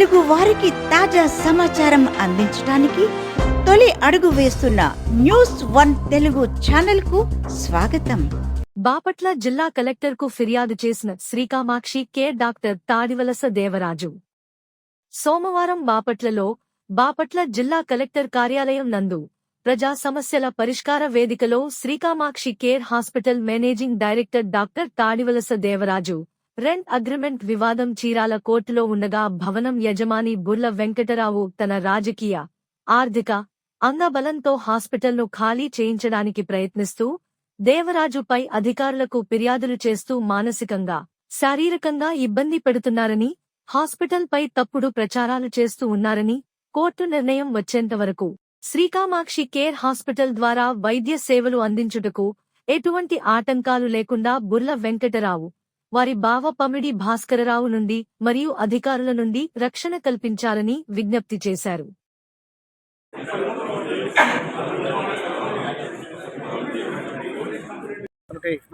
తెలుగు వారికి తాజా సమాచారం అందించడానికి తొలి అడుగు వేస్తున్న న్యూస్1 తెలుగు ఛానల్ కు స్వాగతం. బాపట్ల జిల్లా కలెక్టర్ కు ఫిర్యాదు చేసిన శ్రీకామాక్షి కేర్ డాక్టర్ తాడివలస దేవరాజు. సోమవారం బాపట్ల జిల్లా కలెక్టర్ కార్యాలయం నందు ప్రజా సమస్యల పరిష్కార వేదికలో శ్రీకామాక్షి care hospital managing director doctor Tadivalasa Devaraju rent agreement వివాదం చీరాల కోర్టులో ఉండగా భవనం యజమాని బుర్ల వెంకటరావు తన రాజకీయ, ఆర్థిక అంగబలంతో హాస్పిటల్ను ఖాళీ చేయించడానికి ప్రయత్నిస్తూ దేవరాజుపై అధికారులకు ఫిర్యాదులు చేస్తూ మానసికంగా, శారీరకంగా ఇబ్బంది పెడుతున్నారని, హాస్పిటల్పై తప్పుడు ప్రచారాలు చేస్తూ ఉన్నారని కోర్టు నిర్ణయం వచ్చేంతవరకు శ్రీకామాక్షి కేర్ హాస్పిటల్ ద్వారా వైద్య సేవలు అందించుటకు ఎటువంటి ఆటంకాలు లేకుండా బుర్ల వెంకటరావు, వారి బావ పమిడి భాస్కరరావు నుండి మరియు అధికారుల నుండి రక్షణ కల్పించాలని విజ్ఞప్తి చేశారు.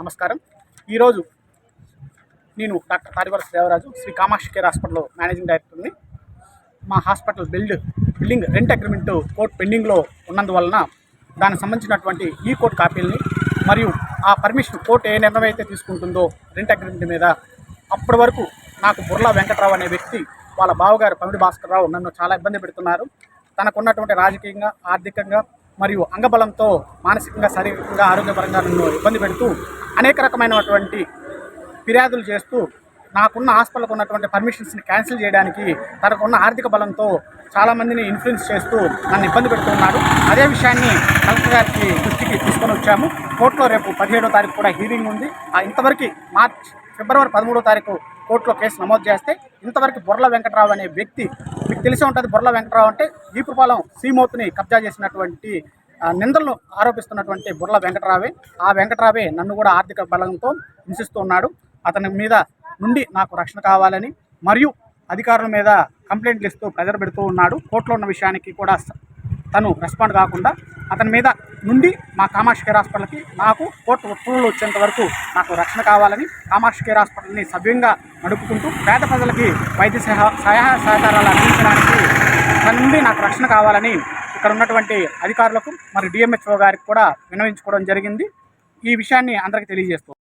నమస్కారం. ఈరోజు నేను డాక్టర్ తాడివలస దేవరాజు, శ్రీ కామాక్షి కేర్ హాస్పిటల్లో మేనేజింగ్ డైరెక్టర్ని. మా hospital building rent agreement court పెండింగ్లో ఉన్నందువలన దానికి సంబంధించినటువంటి ఈ కోర్టు కాపీలని మరియు ఆ పర్మిషన్ కోర్టు ఏ నిర్ణయం అయితే తీసుకుంటుందో రెంట్ అగ్రిమెంట్ మీద, అప్పటి వరకు నాకు బుర్లా వెంకటరావు అనే వ్యక్తి, వాళ్ళ బావగారు పమిడి భాస్కరరావు నన్ను చాలా ఇబ్బంది పెడుతున్నారు. తనకున్నటువంటి రాజకీయంగా, ఆర్థికంగా మరియు అంగబలంతో మానసికంగా, శారీరకంగా, ఆరోగ్యపరంగా నన్ను ఇబ్బంది పెడుతూ అనేక రకమైనటువంటి ఫిర్యాదులు చేస్తూ నాకున్న హాస్పిటల్కి ఉన్నటువంటి పర్మిషన్స్ని క్యాన్సిల్ చేయడానికి తనకున్న ఆర్థిక బలంతో చాలామందిని ఇన్ఫ్లుయెన్స్ చేస్తూ నన్ను ఇబ్బంది పెడుతున్నారు. అదే విషయాన్ని కలెక్టర్ గారికి దృష్టికి తీసుకొని వచ్చాము. కోర్టులో రేపు 17వ తారీఖు కూడా హీరింగ్ ఉంది. ఇంతవరకు ఫిబ్రవరి 13వ తారీఖు కోర్టులో కేసు నమోదు చేస్తే ఇంతవరకు బుర్ల వెంకటరావు అనే వ్యక్తి, మీకు తెలిసే ఉంటుంది, బుర్ల వెంకటరావు అంటే ఈపురపాలెం సీమౌత్ని కబ్జా చేసినటువంటి నిందలను ఆరోపిస్తున్నటువంటి బుర్ల వెంకటరావే. ఆ వెంకటరావే నన్ను కూడా ఆర్థిక బలంతో హింసిస్తూ ఉన్నాడు. అతని మీద నుండి నాకు రక్షణ కావాలని మరియు అధికారుల మీద కంప్లైంట్లు ఇస్తూ ప్రెజర్ పెడుతూ ఉన్నాడు. కోర్టులో ఉన్న విషయానికి కూడా తను రెస్పాండ్ కాకుండా అతని మీద నుండి మా కామాక్షి కేర్ హాస్పిటల్కి నాకు కోర్టు ఉత్తర్వులు వచ్చేంత వరకు నాకు రక్షణ కావాలని, కామాక్షి కేర్ హాస్పిటల్ని సవ్యంగా నడుపుకుంటూ పేద ప్రజలకి వైద్య సహాయ సహకారాలు అందించడానికి తన నుండి నాకు రక్షణ కావాలని ఇక్కడ ఉన్నటువంటి అధికారులకు మరియు డిఎంహెచ్ఓ గారికి కూడా విన్నవించుకోవడం జరిగింది. ఈ విషయాన్ని అందరికీ తెలియజేస్తూ